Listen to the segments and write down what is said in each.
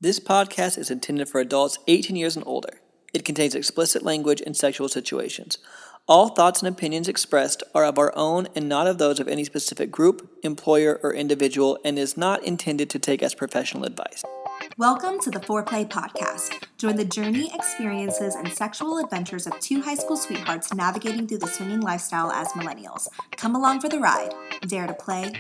This podcast is intended for adults 18 years and older. It contains explicit language and sexual situations. All thoughts and opinions expressed are of our own and not of those of any specific group, employer, or individual, and is not intended to take as professional advice. Welcome to the Foreplay Podcast. Join the journey, experiences, and sexual adventures of two high school sweethearts navigating through the swinging lifestyle as millennials. Come along for the ride. Dare to play.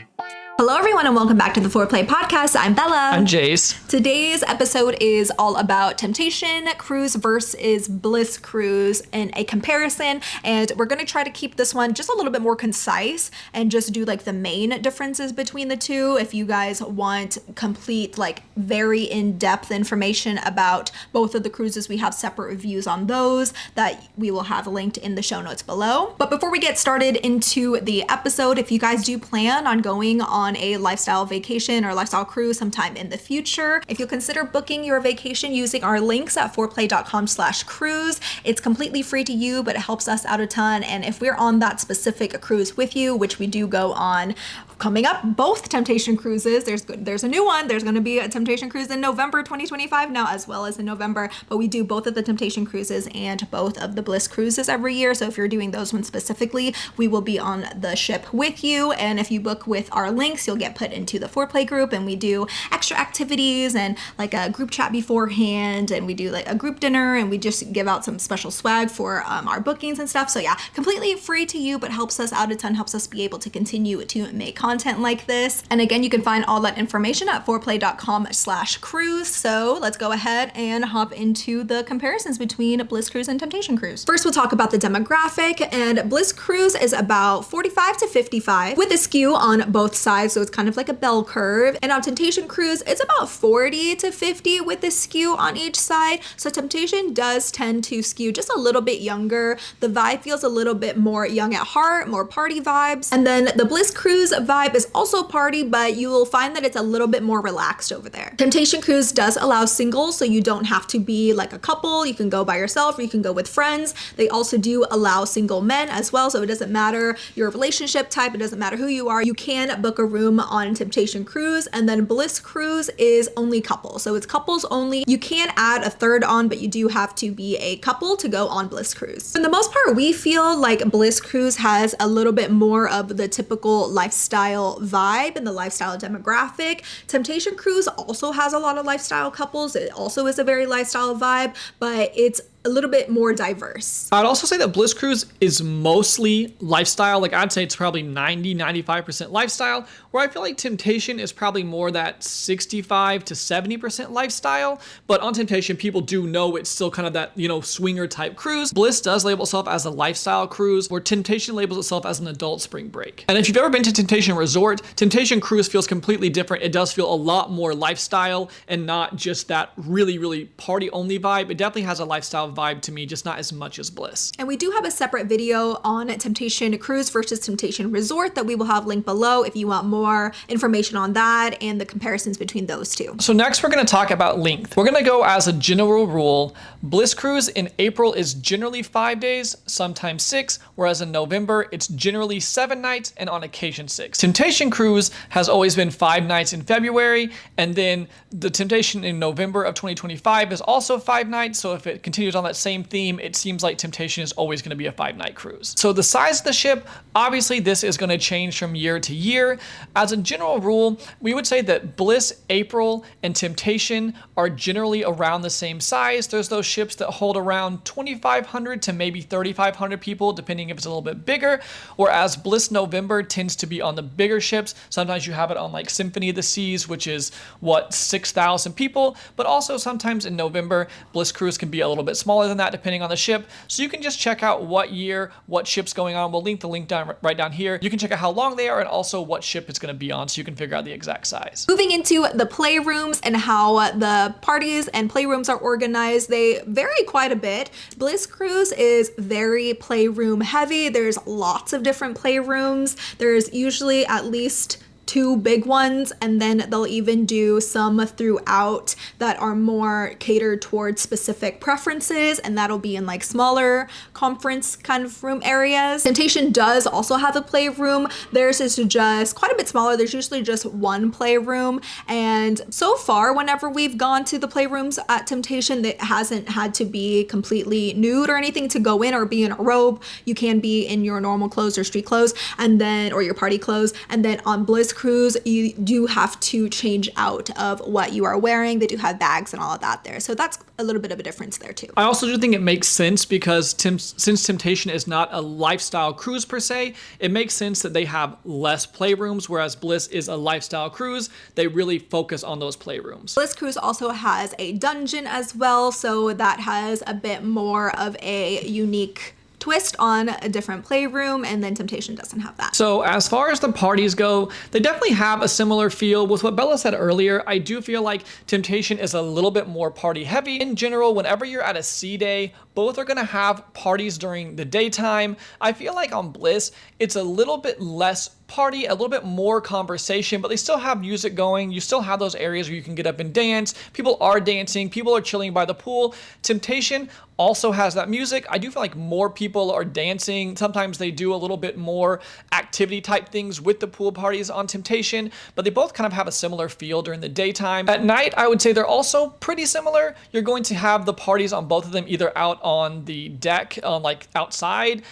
Hello, everyone, and welcome back to the Foreplay Podcast. I'm Bella. I'm Jase. Today's episode is all about Temptation Cruise versus Bliss Cruise and a comparison. And we're going to try to keep this one just a little bit more concise and just do like the main differences between the two. If you guys want complete, like very in-depth information about both of the cruises, we have separate reviews on those that we will have linked in the show notes below. But before we get started into the episode, if you guys do plan on going on a lifestyle vacation or lifestyle cruise sometime in the future, if you'll consider booking your vacation using our links at foreplay.com/cruise, it's completely free to you, but it helps us out a ton. And if we're on that specific cruise with you, which we do go on coming up, both Temptation Cruises, there's a new one. There's going to be a Temptation Cruise in November 2025 now, as well as in November, but we do both of the Temptation Cruises and both of the Bliss Cruises every year. So if you're doing those ones specifically, we will be on the ship with you. And if you book with our links, you'll get put into the Foreplay group, and we do extra activities and like a group chat beforehand, and we do like a group dinner, and we just give out some special swag for our bookings and stuff. So yeah, completely free to you, but helps us out a ton, helps us be able to continue to make content like this. And again, you can find all that information at foreplay.com/cruise. So let's go ahead and hop into the comparisons between Bliss Cruise and Temptation Cruise. First, we'll talk about the demographic, and Bliss Cruise is about 45 to 55 with a skew on both sides. So it's kind of like a bell curve. And on Temptation Cruise, it's about 40 to 50 with a skew on each side. So Temptation does tend to skew just a little bit younger. The vibe feels a little bit more young at heart, more party vibes. And then the Bliss Cruise vibe is also party, but you will find that it's a little bit more relaxed over there. Temptation Cruise does allow singles, so you don't have to be like a couple. You can go by yourself or you can go with friends. They also do allow single men as well, so it doesn't matter your relationship type, it doesn't matter who you are. You can book a room on Temptation Cruise, and then Bliss Cruise is only couple, so it's couples only. You can add a third on, but you do have to be a couple to go on Bliss Cruise. For the most part, we feel like Bliss Cruise has a little bit more of the typical lifestyle vibe and the lifestyle demographic. Temptation Cruise also has a lot of lifestyle couples. It also is a very lifestyle vibe, but it's a little bit more diverse. I'd also say that Bliss Cruise is mostly lifestyle. Like I'd say it's probably 95% lifestyle, where I feel like Temptation is probably more that 65 to 70% lifestyle. But on Temptation, people do know it's still kind of that, swinger type cruise. Bliss does label itself as a lifestyle cruise, where Temptation labels itself as an adult spring break. And if you've ever been to Temptation Resort, Temptation Cruise feels completely different. It does feel a lot more lifestyle and not just that really, really party only vibe. It definitely has a lifestyle vibe to me, just not as much as Bliss. And we do have a separate video on Temptation Cruise versus Temptation Resort that we will have linked below if you want more information on that and the comparisons between those two. So next we're going to talk about length. We're going to go as a general rule. Bliss Cruise in April is generally 5 days, sometimes 6, whereas in November it's generally 7 nights and on occasion 6. Temptation Cruise has always been 5 nights in February, and then the Temptation in November of 2025 is also 5 nights. So if it continues on that same theme, it seems like Temptation is always going to be a 5-night cruise. So the size of the ship, obviously this is going to change from year to year. As a general rule, we would say that Bliss, April, and Temptation are generally around the same size. There's those ships that hold around 2,500 to maybe 3,500 people, depending if it's a little bit bigger, whereas Bliss November tends to be on the bigger ships. Sometimes you have it on like Symphony of the Seas, which is 6,000 people, but also sometimes in November, Bliss Cruise can be a little bit smaller than that depending on the ship. So you can just check out what year, what ship's going on. We'll link the link right down here. You can check out how long they are and also what ship it's going to be on, so you can figure out the exact size. Moving into the playrooms and how the parties and playrooms are organized, they vary quite a bit. Bliss Cruise is very playroom heavy. There's lots of different playrooms. There's usually at least two big ones, and then they'll even do some throughout that are more catered towards specific preferences, and that'll be in like smaller conference kind of room areas. Temptation does also have a playroom. Theirs is just quite a bit smaller. There's usually just one playroom, and so far whenever we've gone to the playrooms at Temptation, it hasn't had to be completely nude or anything to go in or be in a robe. You can be in your normal clothes or street clothes, and then or your party clothes, and then on Bliss Cruise you do have to change out of what you are wearing. They do have bags and all of that there, so that's a little bit of a difference there too. I also do think it makes sense because since Temptation is not a lifestyle cruise per se, it makes sense that they have less playrooms, whereas Bliss is a lifestyle cruise. They really focus on those playrooms. Bliss Cruise also has a dungeon as well, so that has a bit more of a unique twist on a different playroom, and then Temptation doesn't have that. So as far as the parties go, they definitely have a similar feel with what Bella said earlier. I do feel like Temptation is a little bit more party heavy. In general, whenever you're at a sea day, both are gonna have parties during the daytime. I feel like on Bliss, it's a little bit less party, a little bit more conversation, but they still have music going. You still have those areas where you can get up and dance. People are dancing, people are chilling by the pool. Temptation also has that music. I do feel like more people are dancing. Sometimes they do a little bit more activity type things with the pool parties on Temptation, but they both kind of have a similar feel during the daytime. At night, I would say they're also pretty similar. You're going to have the parties on both of them either out on the deck, like outside,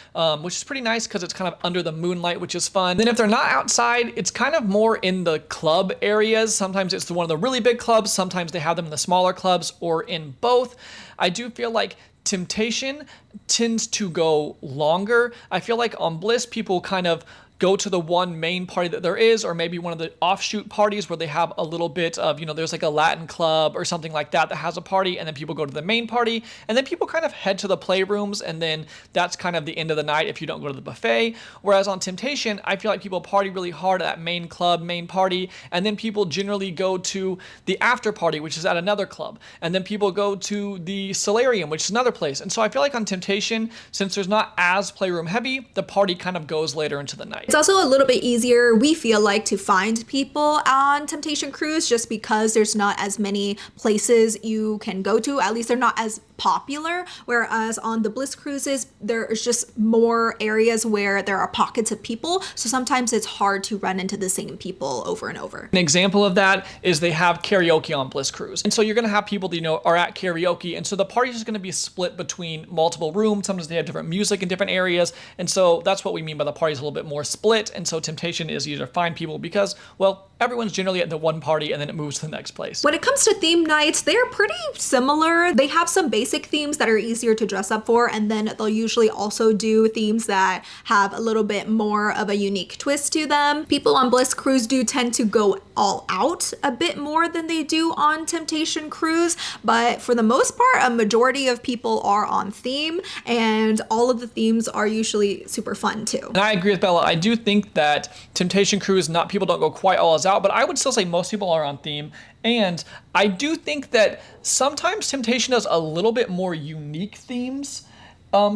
which is pretty nice because it's kind of under the moonlight, which is fun. Then if they're not outside, it's kind of more in the club areas. Sometimes it's one of the really big clubs. Sometimes they have them in the smaller clubs or in both. I do feel like Temptation tends to go longer. I feel like on Bliss, people kind of go to the one main party that there is, or maybe one of the offshoot parties where they have a little bit of, there's like a Latin club or something like that that has a party, and then people go to the main party, and then people kind of head to the playrooms, and then that's kind of the end of the night if you don't go to the buffet. Whereas on Temptation, I feel like people party really hard at that main club, main party, and then people generally go to the after party, which is at another club, and then people go to the solarium, which is another place. And so I feel like on Temptation, since there's not as playroom heavy, the party kind of goes later into the night. It's also a little bit easier, we feel like, to find people on Temptation Cruise just because there's not as many places you can go to. At least they're not as popular, whereas on the Bliss Cruises, there's just more areas where there are pockets of people, so sometimes it's hard to run into the same people over and over. An example of that is they have karaoke on Bliss Cruise, and so you're gonna have people that are at karaoke, and so the party is gonna be split between multiple rooms. Sometimes they have different music in different areas, and so that's what we mean by the party's a little bit more split. And so Temptation is easier to find people because, well, everyone's generally at the one party and then it moves to the next place. When it comes to theme nights, they're pretty similar. They have some basic themes that are easier to dress up for, and then they'll usually also do themes that have a little bit more of a unique twist to them. People on Bliss Cruise do tend to go all out a bit more than they do on Temptation Cruise, but for the most part, a majority of people are on theme, and all of the themes are usually super fun too. And I agree with Bella. I do think that Temptation Cruise, people don't go quite all as out, but I would still say most people are on theme. And I do think that sometimes Temptation does a little bit more unique themes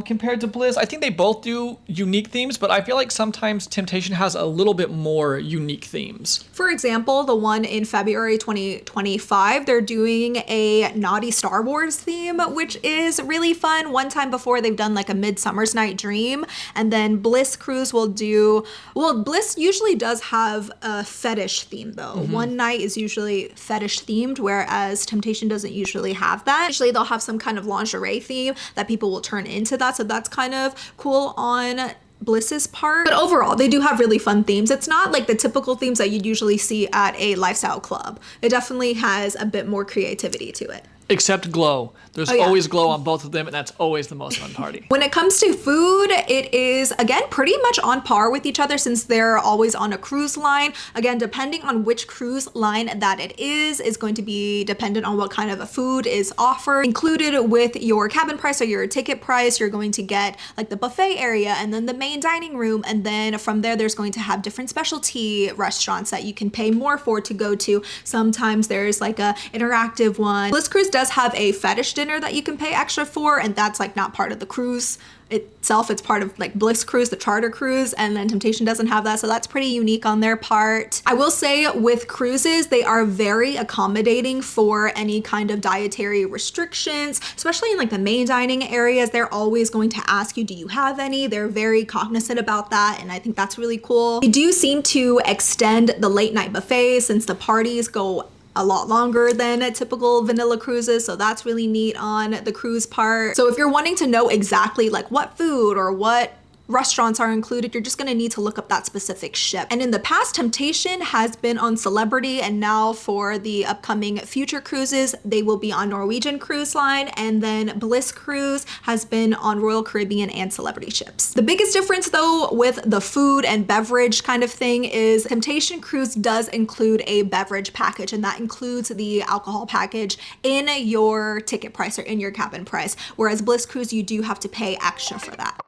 compared to Bliss. I think they both do unique themes, but I feel like sometimes Temptation has a little bit more unique themes. For example, the one in February 2025, they're doing a naughty Star Wars theme, which is really fun. One time before, they've done like a Midsummer's Night Dream, and then Bliss Cruise will do, well, Bliss usually does have a fetish theme though. One night is usually fetish themed, whereas Temptation doesn't usually have that. Usually they'll have some kind of lingerie theme that people will turn into that, so that's kind of cool on Bliss's part. But overall, they do have really fun themes. It's not like the typical themes that you'd usually see at a lifestyle club. It definitely has a bit more creativity to it. Except glow. There's always glow on both of them, and that's always the most fun party. When it comes to food, it is, again, pretty much on par with each other since they're always on a cruise line. Again, depending on which cruise line that it is going to be dependent on what kind of a food is offered. Included with your cabin price or your ticket price, you're going to get like the buffet area and then the main dining room. And then from there, there's going to have different specialty restaurants that you can pay more for to go to. Sometimes there's like a interactive one. Bliss Cruise does have a fetish dinner that you can pay extra for, and that's like not part of the cruise itself. It's part of like Bliss Cruise, the charter cruise, and then Temptation doesn't have that, so that's pretty unique on their part. I will say with cruises, they are very accommodating for any kind of dietary restrictions, especially in like the main dining areas. They're always going to ask you, do you have any? They're very cognizant about that, and I think that's really cool. They do seem to extend the late night buffet since the parties go a lot longer than a typical vanilla cruises, so that's really neat on the cruise part. So if you're wanting to know exactly like what food or what restaurants are included, you're just going to need to look up that specific ship. And in the past, Temptation has been on Celebrity, and now for the upcoming future cruises, they will be on Norwegian Cruise Line, and then Bliss Cruise has been on Royal Caribbean and Celebrity ships. The biggest difference though with the food and beverage kind of thing is Temptation Cruise does include a beverage package, and that includes the alcohol package in your ticket price or in your cabin price, whereas Bliss Cruise, you do have to pay extra for that.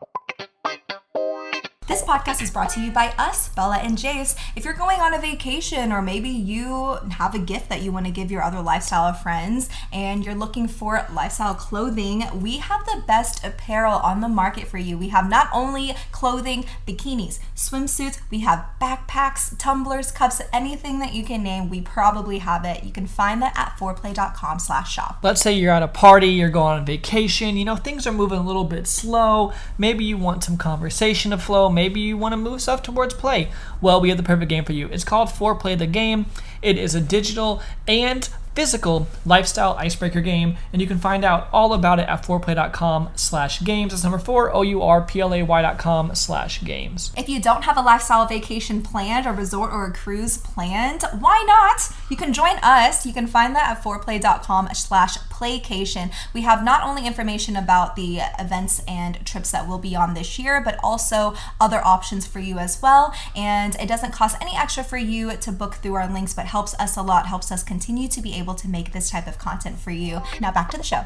This podcast is brought to you by us, Bella and Jase. If you're going on a vacation, or maybe you have a gift that you want to give your other lifestyle friends and you're looking for lifestyle clothing, we have the best apparel on the market for you. We have not only clothing, bikinis, swimsuits, we have backpacks, tumblers, cups, anything that you can name, we probably have it. You can find that at foreplay.com/shop. Let's say you're at a party, you're going on vacation, you know, things are moving a little bit slow. Maybe you want some conversation to flow. Maybe you want to move stuff towards play. Well, we have the perfect game for you. It's called Foreplay the Game. It is a digital and physical lifestyle icebreaker game, and you can find out all about it at foreplay.com/games. That's number 4, OURPLAY.com/games. If you don't have a lifestyle vacation planned, a resort or a cruise planned, why not? You can join us. You can find that at foreplay.com/playcation. We have not only information about the events and trips that we'll be on this year, but also other options for you as well. And it doesn't cost any extra for you to book through our links, but helps us a lot, helps us continue to be able to make this type of content for you. Now back to the show.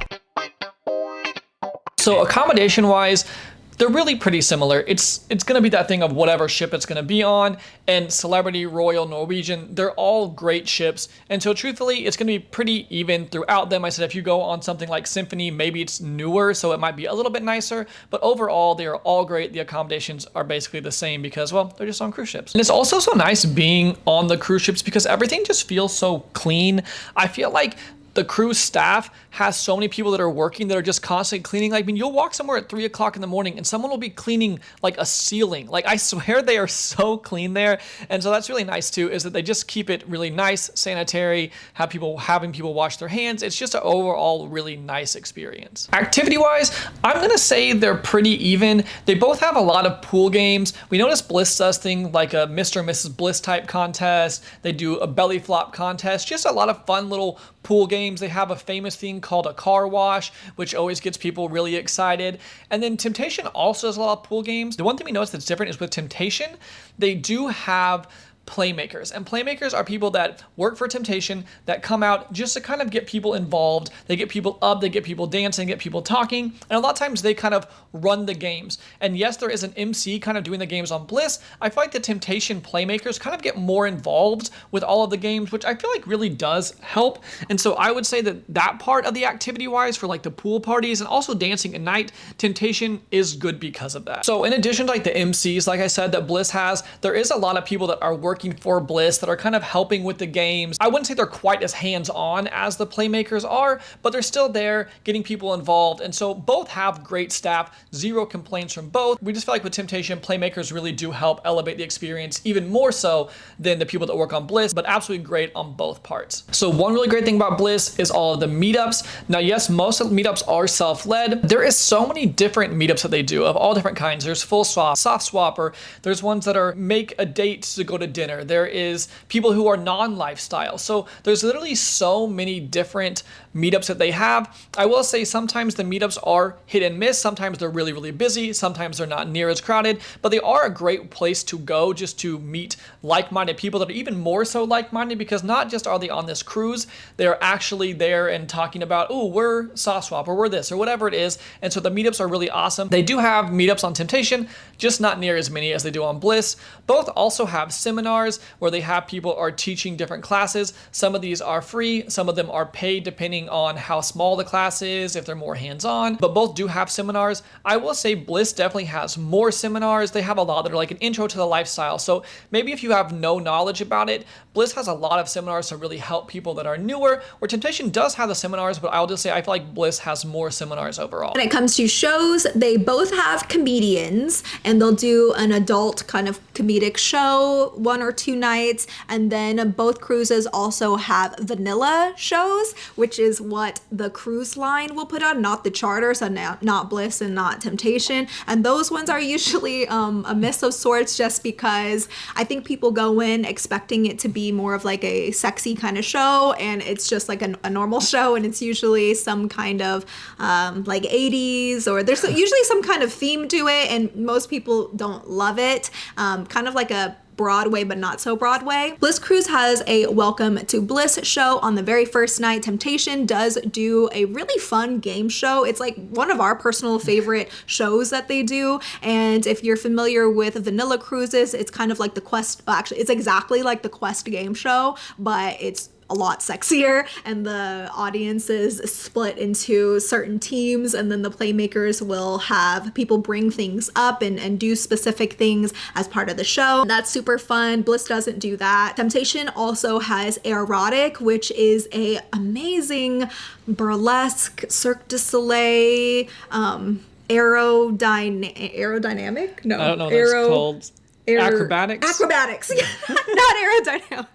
So accommodation wise, they're really pretty similar. It's going to be that thing of whatever ship it's going to be on, and Celebrity, Royal, Norwegian, they're all great ships. And so truthfully, it's going to be pretty even throughout them. I said if you go on something like Symphony, maybe it's newer, so it might be a little bit nicer, but overall, they are all great. The accommodations are basically the same because, well, they're just on cruise ships. And it's also so nice being on the cruise ships because everything just feels so clean. I feel like the cruise staff has so many people that are working that are just constantly cleaning. Like, I mean, you'll walk somewhere at 3 o'clock in the morning and someone will be cleaning like a ceiling. Like, I swear they are so clean there. And so that's really nice too, is that they just keep it really nice, sanitary, having people wash their hands. It's just an overall really nice experience. Activity wise, I'm gonna say they're pretty even. They both have a lot of pool games. We noticed Bliss does thing like a Mr. and Mrs. Bliss type contest. They do a belly flop contest, just a lot of fun little pool games. They have a famous thing called a car wash, which always gets people really excited. And then Temptation also has a lot of pool games. The one thing we noticed that's different is with Temptation, they do have playmakers, and playmakers are people that work for Temptation that come out just to kind of get people involved. They get people up, they get people dancing, get people talking, and a lot of times they kind of run the games. And yes, there is an MC kind of doing the games on Bliss. I feel like the Temptation playmakers kind of get more involved with all of the games, which I feel like really does help. And so I would say that that part of the activity wise for like the pool parties and also dancing at night, Temptation is good because of that. So in addition to like the MCs, like I said, that Bliss has, there is a lot of people that are working for Bliss that are kind of helping with the games. I wouldn't say they're quite as hands-on as the playmakers are, but they're still there getting people involved. And so both have great staff, zero complaints from both. We just feel like with Temptation, playmakers really do help elevate the experience even more so than the people that work on Bliss, but absolutely great on both parts. So one really great thing about Bliss is all of the meetups. Now, yes, most of the meetups are self-led. There is so many different meetups that they do of all different kinds. There's full swap, soft swapper. There's ones that are make a date to go to dinner. There is people who are non-lifestyle. So there's literally so many different meetups that they have. I will say sometimes the meetups are hit and miss. Sometimes they're really, really busy. Sometimes they're not near as crowded, but they are a great place to go just to meet like-minded people that are even more so like-minded, because not just are they on this cruise, they're actually there and talking about, oh, we're soft swap or we're this or whatever it is. And so the meetups are really awesome. They do have meetups on Temptation, just not near as many as they do on Bliss. Both also have seminars. seminars where they have people are teaching different classes. Some of these are free, some of them are paid depending on how small the class is, if they're more hands-on, but both do have seminars. I will say Bliss definitely has more seminars. They have a lot that are like an intro to the lifestyle. So maybe if you have no knowledge about it, Bliss has a lot of seminars to really help people that are newer, where Temptation does have the seminars, but I'll just say I feel like Bliss has more seminars overall. When it comes to shows, they both have comedians, and they'll do an adult kind of comedic show 1 or 2 nights, and then both cruises also have vanilla shows, which is what the cruise line will put on, not the charter, so not Bliss and not Temptation. And those ones are usually a miss of sorts, just because I think people go in expecting it to be more of like a sexy kind of show, and it's just like a normal show, and it's usually some kind of like 80s, or there's usually some kind of theme to it, and most people don't love it. Kind of like a Broadway, but not so Broadway. Bliss Cruise has a Welcome to Bliss show on the very first night. Temptation does do a really fun game show. It's like one of our personal favorite shows that they do. And if you're familiar with vanilla cruises, it's kind of like the Quest, actually, it's exactly like the Quest game show, but it's a lot sexier, and the audience is split into certain teams, and then the playmakers will have people bring things up and do specific things as part of the show. That's super fun. Bliss doesn't do that. Temptation also has Erotic, which is a amazing burlesque Cirque du Soleil aerodynamic? No, I don't know what that's called. Acrobatics? Acrobatics, not aerodynamics.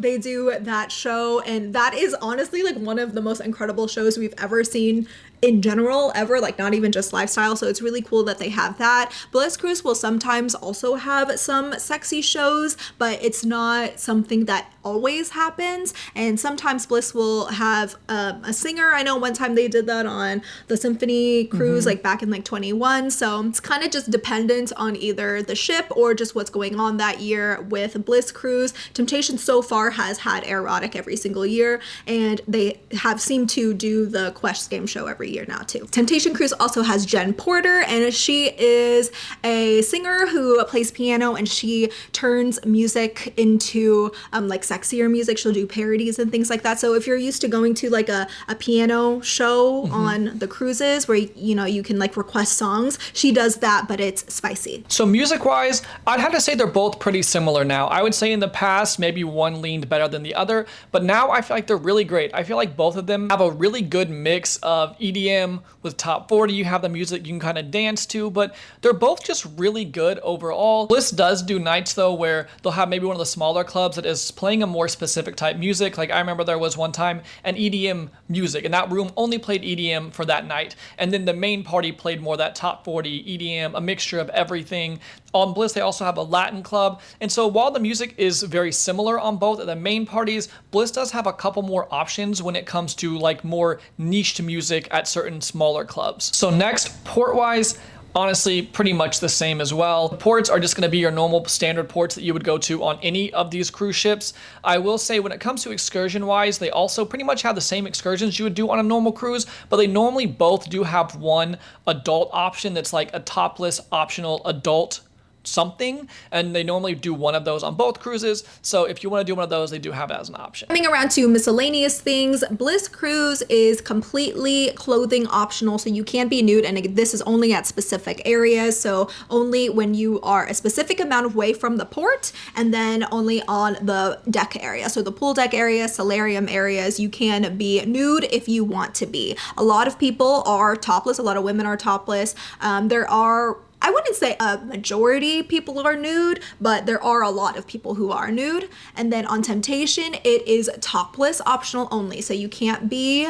They do that show, and that is honestly like one of the most incredible shows we've ever seen in general, ever, like not even just lifestyle. So it's really cool that they have that. Bliss Cruise will sometimes also have some sexy shows, but it's not something that always happens. And sometimes Bliss will have a singer. I know one time they did that on the Symphony Cruise, like back in like 21. So it's kind of just dependent on either the ship or just what's going on that year with Bliss Cruise. Temptation so far has had Erotic every single year, and they have seemed to do the Quest game show every year now too. Temptation Cruise also has Jen Porter, and she is a singer who plays piano, and she turns music into like sexier music. She'll do parodies and things like that. So if you're used to going to like a piano show on the cruises where you can like request songs, she does that, but it's spicy. So music wise, I'd have to say they're both pretty similar now. I would say in the past maybe one leaned better than the other, but now I feel like they're really great. I feel like both of them have a really good mix of EDM with top 40. You have the music you can kind of dance to, but they're both just really good overall. Bliss does do nights though where they'll have maybe one of the smaller clubs that is playing a more specific type music. Like I remember there was one time an EDM music, and that room only played EDM for that night, and then the main party played more that top 40 EDM, a mixture of everything. On Bliss, they also have a Latin club. And so while the music is very similar on both of the main parties, Bliss does have a couple more options when it comes to like more niched music at certain smaller clubs. So next, port-wise, honestly, pretty much the same as well. Ports are just going to be your normal standard ports that you would go to on any of these cruise ships. I will say when it comes to excursion-wise, they also pretty much have the same excursions you would do on a normal cruise, but they normally both do have one adult option that's like a topless optional adult something, and they normally do one of those on both cruises. So if you want to do one of those, they do have it as an option. Coming around to miscellaneous things, Bliss Cruise is completely clothing optional, so you can be nude, and this is only at specific areas, so only when you are a specific amount of way from the port, and then only on the deck area. So the pool deck area, solarium areas, you can be nude if you want to be. A lot of people are topless, a lot of women are topless. There are, I wouldn't say a majority people are nude, but there are a lot of people who are nude. And then on Temptation, it is topless optional only. So you can't be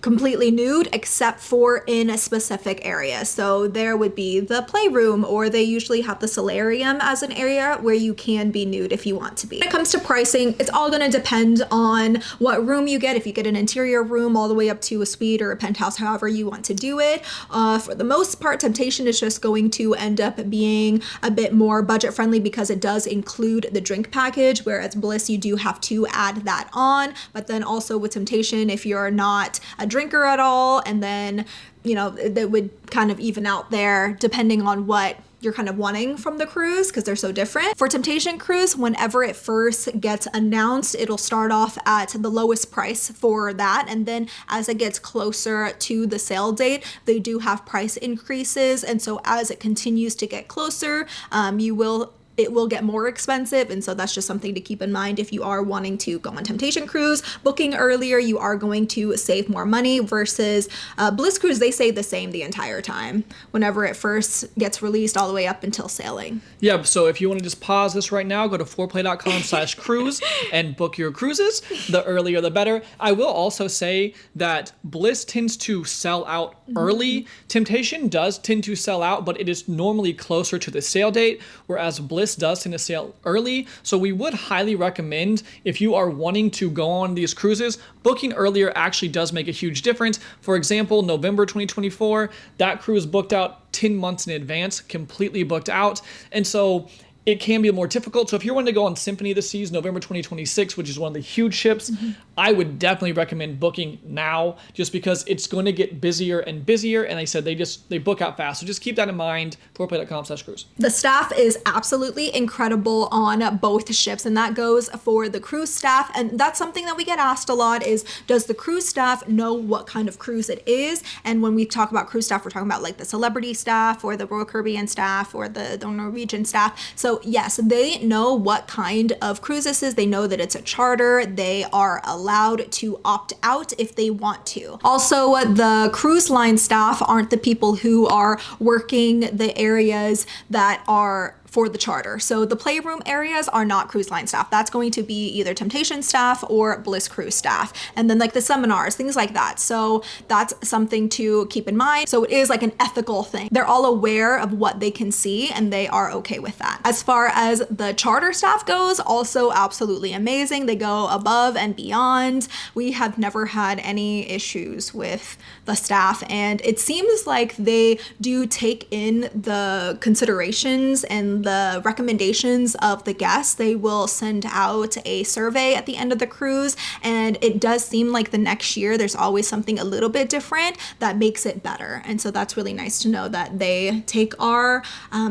completely nude except for in a specific area. So there would be the playroom, or they usually have the solarium as an area where you can be nude if you want to be. When it comes to pricing, it's all going to depend on what room you get. If you get an interior room all the way up to a suite or a penthouse, however you want to do it. For the most part, Temptation is just going to end up being a bit more budget friendly because it does include the drink package, whereas Bliss, you do have to add that on. But then also with Temptation, if you're not a drinker at all, and then that would kind of even out there depending on what you're kind of wanting from the cruise because they're so different. For Temptation Cruise, whenever it first gets announced, it'll start off at the lowest price for that. And then as it gets closer to the sale date, they do have price increases. And so as it continues to get closer, it will get more expensive. And so that's just something to keep in mind if you are wanting to go on Temptation Cruise. Booking earlier, you are going to save more money versus Bliss Cruise. They stay the same the entire time whenever it first gets released all the way up until sailing. Yeah, so if you want to just pause this right now, go to foreplay.com/cruise and book your cruises. The earlier the better. I will also say that Bliss tends to sell out early. Temptation does tend to sell out, but it is normally closer to the sale date, whereas Bliss does tend to sail early. So we would highly recommend, if you are wanting to go on these cruises, booking earlier actually does make a huge difference. For example, November 2024, that cruise booked out 10 months in advance, completely booked out. And so it can be more difficult. So if you're wanting to go on Symphony of the Seas, November 2026, which is one of the huge ships, I would definitely recommend booking now just because it's going to get busier and busier. And like I said, they book out fast. So just keep that in mind, foreplay.com/cruise. The staff is absolutely incredible on both ships, and that goes for the cruise staff. And that's something that we get asked a lot is, does the cruise staff know what kind of cruise it is? And when we talk about cruise staff, we're talking about like the Celebrity staff or the Royal Caribbean staff or the Norwegian staff. So yes, they know what kind of cruise this is. They know that it's a charter. They are allowed to opt out if they want to. Also, the cruise line staff aren't the people who are working the areas that are for the charter. So the playroom areas are not cruise line staff. That's going to be either Temptation staff or Bliss Cruise staff. And then like the seminars, things like that. So that's something to keep in mind. So it is like an ethical thing. They're all aware of what they can see and they are okay with that. As far as the charter staff goes, also absolutely amazing. They go above and beyond. We have never had any issues with the staff, and it seems like they do take in the considerations and the recommendations of the guests. They will send out a survey at the end of the cruise, and it does seem like the next year there's always something a little bit different that makes it better. And so that's really nice to know that they take our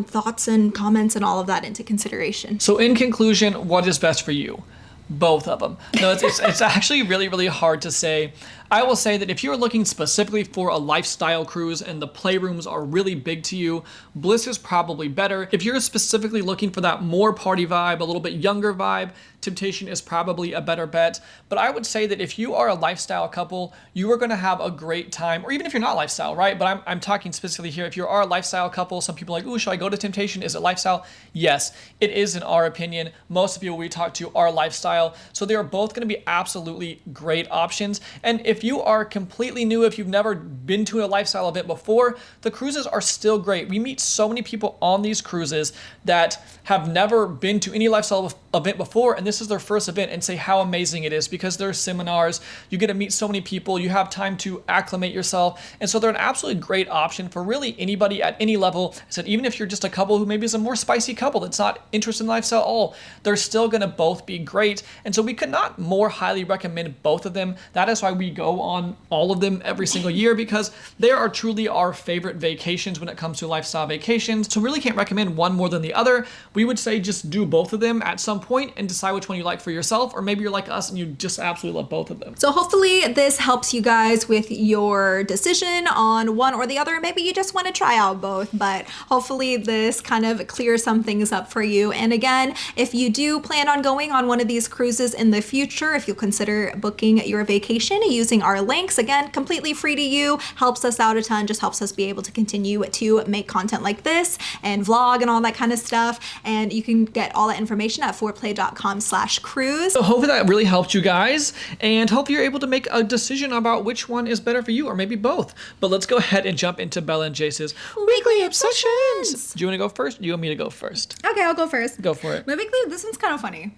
thoughts and comments and all of that into consideration. So in conclusion, what is best for you? Both of them. No, it's actually really, really hard to say. I will say that if you're looking specifically for a lifestyle cruise and the playrooms are really big to you, Bliss is probably better. If you're specifically looking for that more party vibe, a little bit younger vibe, Temptation is probably a better bet. But I would say that if you are a lifestyle couple, you are going to have a great time, or even if you're not lifestyle, right? But I'm talking specifically here. If you are a lifestyle couple, some people are like, ooh, should I go to Temptation? Is it lifestyle? Yes, it is in our opinion. Most of the people we talk to are lifestyle. So they are both going to be absolutely great options. And if you are completely new, if you've never been to a lifestyle event before, the cruises are still great. We meet so many people on these cruises that have never been to any lifestyle event before, and this is their first event, and say how amazing it is because there are seminars, you get to meet so many people, you have time to acclimate yourself, and so they're an absolutely great option for really anybody at any level. I said, even if you're just a couple who maybe is a more spicy couple that's not interested in lifestyle at all, they're still going to both be great. And so we could not more highly recommend both of them. That is why we go on all of them every single year, because they are truly our favorite vacations when it comes to lifestyle vacations. So really can't recommend one more than the other. We would say just do both of them at some point and decide which one you like for yourself, or maybe you're like us and you just absolutely love both of them. So hopefully this helps you guys with your decision on one or the other. Maybe you just want to try out both, but hopefully this kind of clears some things up for you. And again, if you do plan on going on one of these cruises in the future, if you'll consider booking your vacation using our links, again, completely free to you, helps us out a ton, just helps us be able to continue to make content like this and vlog and all that kind of stuff. And you can get all that information at foreplay.com/cruise. So hopefully that really helped you guys, and hope you're able to make a decision about which one is better for you, or maybe both. But let's go ahead and jump into Bella and Jase's weekly obsessions. Do you want to go first? Or do you want me to go first? Okay, I'll go first. Go for it. My weekly, this one's kind of funny.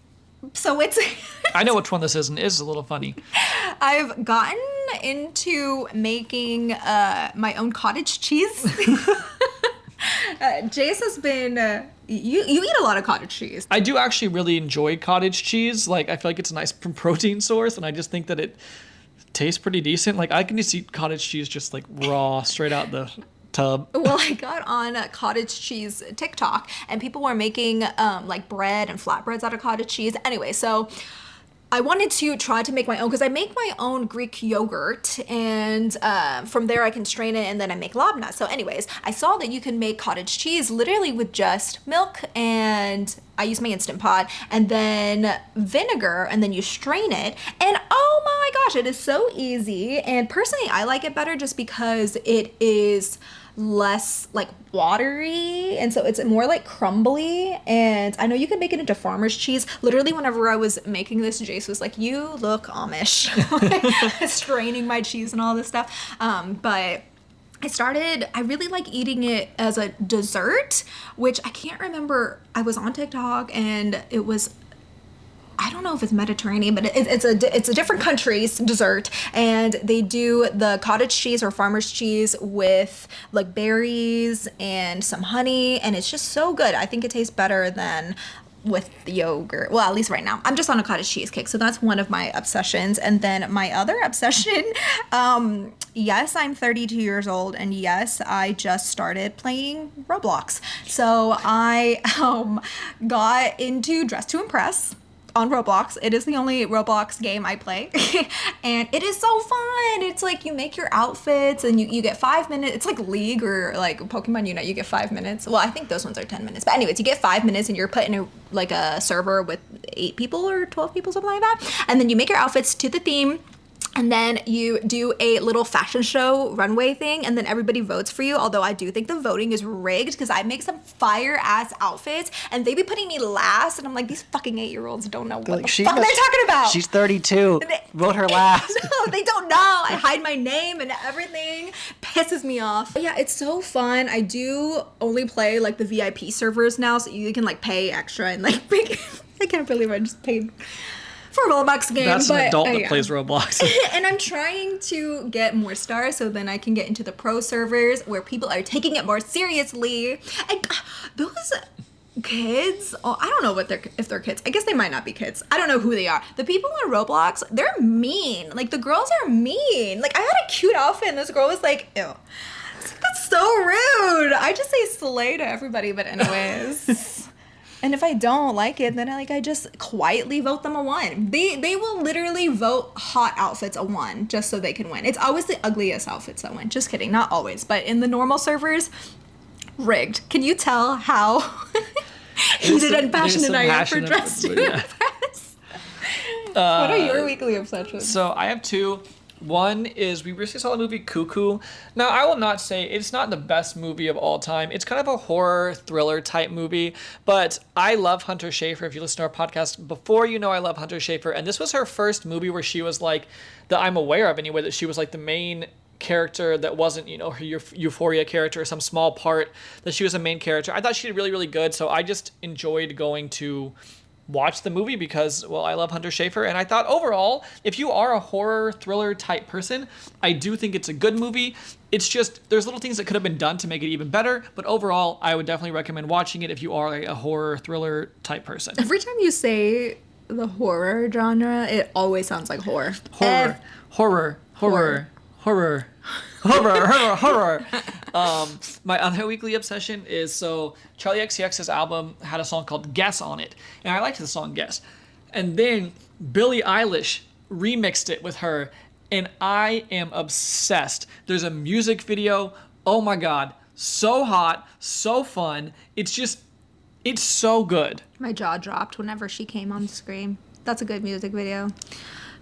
So it's I know which one this is, and it is a little funny. I've gotten into making my own cottage cheese. Jase has been you eat a lot of cottage cheese. I do actually really enjoy cottage cheese. Like, I feel like it's a nice protein source, and I just think that it tastes pretty decent. Like, I can just eat cottage cheese just like raw, straight out the tub. Well, I got on cottage cheese TikTok, and people were making like bread and flatbreads out of cottage cheese. Anyway, so I wanted to try to make my own because I make my own Greek yogurt, and from there I can strain it and then I make labna. So anyways, I saw that you can make cottage cheese literally with just milk, and I use my Instant Pot, and then vinegar, and then you strain it. And oh my gosh, it is so easy. And personally, I like it better just because it is less like watery, and so it's more like crumbly. And I know you can make it into farmer's cheese. Literally, whenever I was making this, Jase was like, "You look Amish," straining my cheese and all this stuff. But I really like eating it as a dessert, which I can't remember. I was on TikTok and it was, I don't know if it's Mediterranean, but it's a different country's dessert, and they do the cottage cheese or farmer's cheese with like berries and some honey, and it's just so good. I think it tastes better than with the yogurt. Well, at least right now. I'm just on a cottage cheesecake, so that's one of my obsessions. And then my other obsession, yes, I'm 32 years old, and yes, I just started playing Roblox. So I got into Dress to Impress on Roblox. It is the only Roblox game I play. And it is so fun. It's like you make your outfits and you get 5 minutes. It's like League or like Pokemon Unite. You get 5 minutes. Well, I think those ones are 10 minutes. But anyways, you get 5 minutes and you're put in a server with 8 people or 12 people, something like that. And then you make your outfits to the theme. And then you do a little fashion show runway thing, and then everybody votes for you. Although I do think the voting is rigged because I make some fire ass outfits and they be putting me last, and I'm like, these fucking 8-year-olds don't know what the fuck they're talking about. She's 32. Vote her last. No, they don't know. I hide my name and everything. Pisses me off. But yeah, it's so fun. I do only play like the VIP servers now, so you can like pay extra and like I can't believe I just paid for a Roblox game. That's an adult that plays Roblox. And I'm trying to get more stars so then I can get into the pro servers where people are taking it more seriously. And those kids, I don't know if they're kids. I guess they might not be kids. I don't know who they are. The people on Roblox, they're mean. Like the girls are mean. Like I had a cute outfit and this girl was like, ew. That's so rude. I just say slay to everybody, but anyways. And if I don't like it, then I just quietly vote them a 1. They will literally vote hot outfits a 1 just so they can win. It's always the ugliest outfits that win. Just kidding, not always. But in the normal servers, rigged. Can you tell how heated and passionate I am for Dress to Impress? What are your weekly obsessions? So I have 2. One is we recently saw the movie Cuckoo. Now, I will not say it's not the best movie of all time. It's kind of a horror thriller type movie, but I love Hunter Schafer. If you listen to our podcast before, you know I love Hunter Schafer. And this was her first movie where she was like, that I'm aware of anyway, that she was like the main character that wasn't, her Euphoria character or some small part, that she was a main character. I thought she did really, really good. So I just enjoyed going to watch the movie because, well, I love Hunter Schafer, and I thought overall, if you are a horror thriller type person, I do think it's a good movie. It's just, there's little things that could have been done to make it even better, but overall, I would definitely recommend watching it if you are a horror thriller type person. Every time you say the horror genre, it always sounds like horror. Horror. My other weekly obsession is, so Charli XCX's album had a song called Guess on it, and I liked the song Guess. And then Billie Eilish remixed it with her, and I am obsessed. There's a music video. Oh my God. So hot, so fun. It's so good. My jaw dropped whenever she came on the screen. That's a good music video.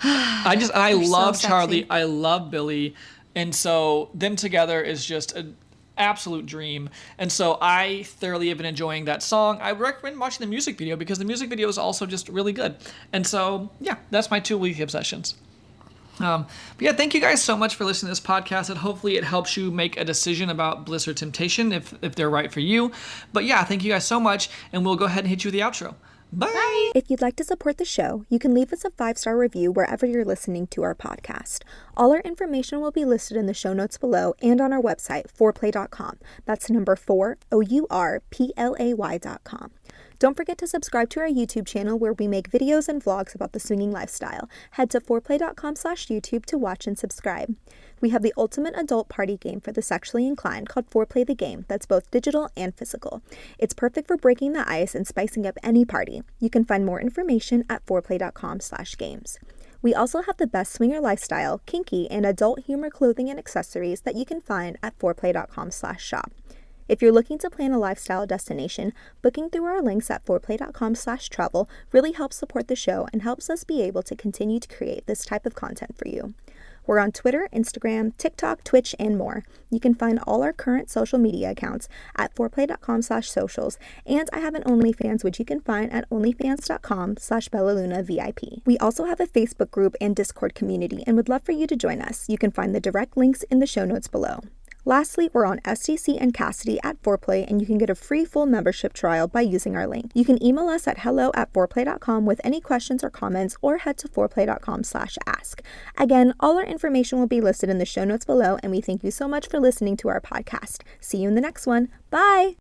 I love so Charli. sexy. I love Billie. And so them together is just an absolute dream. And so I thoroughly have been enjoying that song. I recommend watching the music video because the music video is also just really good. And so, yeah, that's my 2 weekly obsessions. But yeah, thank you guys so much for listening to this podcast, and hopefully it helps you make a decision about Bliss or Temptation if they're right for you. But yeah, thank you guys so much, and we'll go ahead and hit you with the outro. Bye! If you'd like to support the show, you can leave us a 5-star review wherever you're listening to our podcast. All our information will be listed in the show notes below and on our website, fourplay.com. That's number 4, OURPLAY.com. Don't forget to subscribe to our YouTube channel where we make videos and vlogs about the swinging lifestyle. Head to foreplay.com/YouTube to watch and subscribe. We have the ultimate adult party game for the sexually inclined called Foreplay the Game that's both digital and physical. It's perfect for breaking the ice and spicing up any party. You can find more information at foreplay.com/games. We also have the best swinger lifestyle, kinky, and adult humor clothing and accessories that you can find at foreplay.com/shop. If you're looking to plan a lifestyle destination, booking through our links at foreplay.com/travel really helps support the show and helps us be able to continue to create this type of content for you. We're on Twitter, Instagram, TikTok, Twitch, and more. You can find all our current social media accounts at foreplay.com/socials, and I have an OnlyFans, which you can find at onlyfans.com/BellaLunaVIP. We also have a Facebook group and Discord community and would love for you to join us. You can find the direct links in the show notes below. Lastly, we're on STC and Cassidy at Foreplay, and you can get a free full membership trial by using our link. You can email us at hello@foreplay.com with any questions or comments, or head to foreplay.com/ask. Again, all our information will be listed in the show notes below, and we thank you so much for listening to our podcast. See you in the next one. Bye!